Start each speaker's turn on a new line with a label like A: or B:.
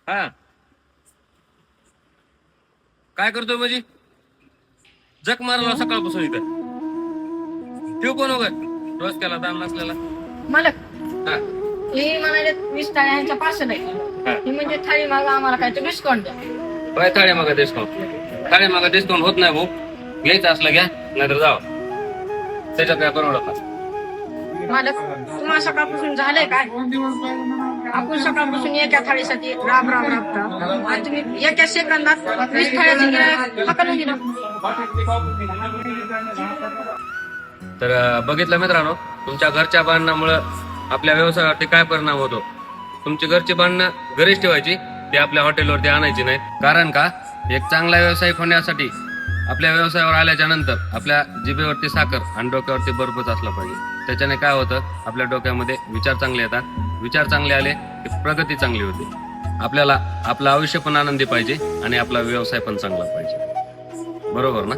A: हा काय करतोय म्हणजे जग मारला सकाळपासून इथं ठेव कोण वगैरे रोज केला दाम नसलेला
B: मालक
A: हा
B: हे म्हणाले 20 थाळ्यांच्या पार्सल आहे.
A: हा
B: ही म्हणजे थाळी मागा आम्हाला काय डिस्काउंट द्या.
A: काय थाळी मागा डिस्काउंट होत नाही भाऊ घ्यायचं असलं घ्या नाहीतर जाव त्याच्यात काय परवडत नाही.
B: मालक तुम्हाला सकाळपासून झालंय काय आपण सकाळपासून एका थाळीसाठी राब राब राबता आणि तुम्ही एका सेकंदात 20 थाळ्याची गिऱ्हाईक हाकलून दिलं.
A: तर बघितलं मित्रांनो तुमच्या घरच्या भांडणामुळे आपल्या व्यवसायावरती काय परिणाम होतो. तुमची घरची भांडणं घरीच ठेवायची ते आपल्या हॉटेलवरती आणायची नाहीत. कारण का एक चांगला व्यावसायिक होण्यासाठी आपल्या व्यवसायावर आल्याच्या नंतर आपल्या जिभेवरती साखर आणि डोक्यावरती बर्फच असला पाहिजे. त्याच्याने काय होतं आपल्या डोक्यामध्ये विचार चांगले येतात. विचार चांगले आले की प्रगती चांगली होते. आपल्याला आपलं आयुष्य पण आनंदी पाहिजे आणि आपला व्यवसाय पण चांगला पाहिजे. बरोबर ना.